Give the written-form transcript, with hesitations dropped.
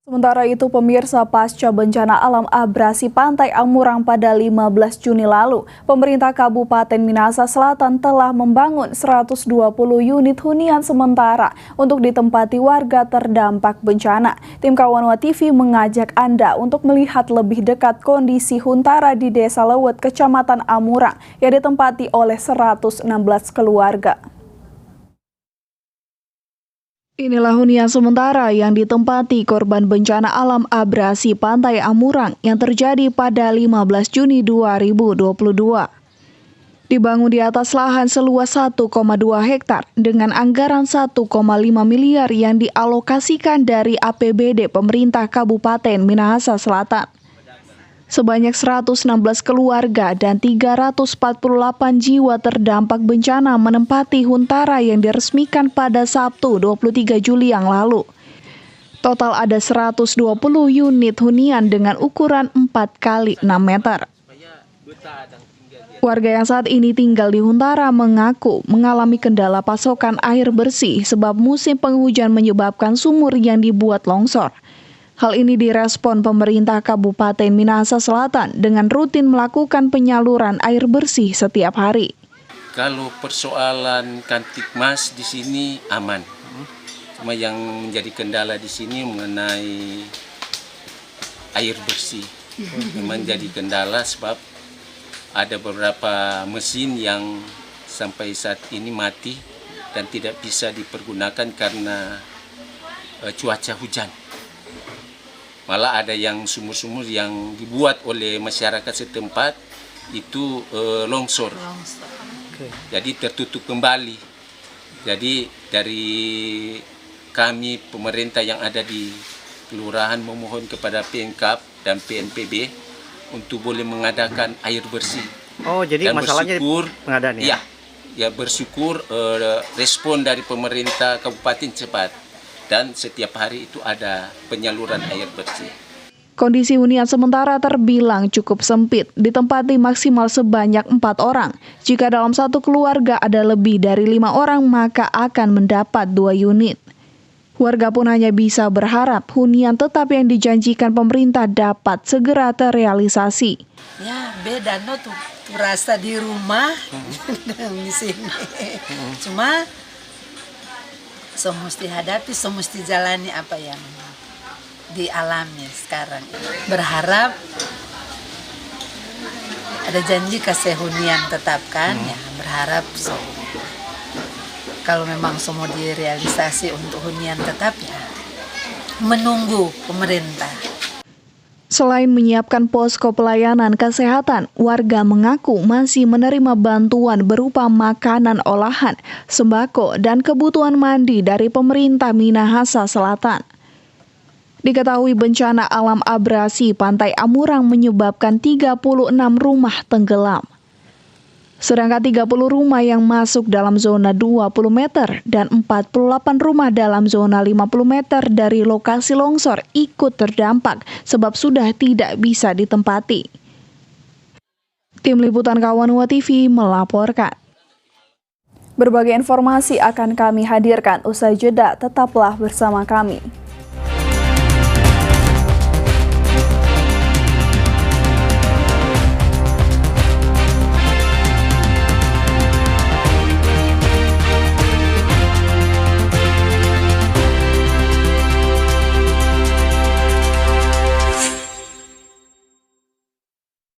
Sementara itu, pemirsa, pasca bencana alam abrasi Pantai Amurang pada 15 Juni lalu, pemerintah Kabupaten Minahasa Selatan telah membangun 120 unit hunian sementara untuk ditempati warga terdampak bencana. Tim Kawanwa TV mengajak Anda untuk melihat lebih dekat kondisi huntara di Desa Lewet, Kecamatan Amurang, yang ditempati oleh 116 keluarga. Inilah hunian sementara yang ditempati korban bencana alam abrasi Pantai Amurang yang terjadi pada 15 Juni 2022. Dibangun di atas lahan seluas 1,2 hektar dengan anggaran 1,5 miliar yang dialokasikan dari APBD pemerintah Kabupaten Minahasa Selatan. Sebanyak 116 keluarga dan 348 jiwa terdampak bencana menempati huntara yang diresmikan pada Sabtu 23 Juli yang lalu. Total ada 120 unit hunian dengan ukuran 4 x 6 meter. Warga yang saat ini tinggal di huntara mengaku mengalami kendala pasokan air bersih sebab musim penghujan menyebabkan sumur yang dibuat longsor. Hal ini direspon pemerintah Kabupaten Minahasa Selatan dengan rutin melakukan penyaluran air bersih setiap hari. Kalau persoalan Kamtibmas di sini aman. Cuma yang menjadi kendala di sini mengenai air bersih. Memang jadi kendala sebab ada beberapa mesin yang sampai saat ini mati dan tidak bisa dipergunakan karena cuaca hujan. Malah ada yang sumur-sumur yang dibuat oleh masyarakat setempat itu longsor. Jadi tertutup kembali. Jadi dari kami pemerintah yang ada di kelurahan memohon kepada Pemkab dan PNPB untuk boleh mengadakan air bersih. Oh, jadi dan masalahnya pengadaan ya? Ya bersyukur respon dari pemerintah kabupaten cepat. Dan setiap hari itu ada penyaluran air bersih. Kondisi hunian sementara terbilang cukup sempit, ditempati maksimal sebanyak 4 orang. Jika dalam satu keluarga ada lebih dari 5 orang, maka akan mendapat 2 unit. Warga pun hanya bisa berharap hunian tetap yang dijanjikan pemerintah dapat segera terrealisasi. Ya beda tuh rasa di rumah di sini. Cuma mesti hadapi, mesti jalani apa yang dialami sekarang. Berharap ada janji kasih hunian tetapkan, ya berharap kalau memang semua direalisasi untuk hunian tetap, ya menunggu pemerintah. Selain menyiapkan posko pelayanan kesehatan, warga mengaku masih menerima bantuan berupa makanan olahan, sembako, dan kebutuhan mandi dari pemerintah Minahasa Selatan. Diketahui bencana alam abrasi Pantai Amurang menyebabkan 36 rumah tenggelam. Sedangkan 30 rumah yang masuk dalam zona 20 meter dan 48 rumah dalam zona 50 meter dari lokasi longsor ikut terdampak sebab sudah tidak bisa ditempati. Tim Liputan Kawanwa TV melaporkan. Berbagai informasi akan kami hadirkan usai jeda, tetaplah bersama kami.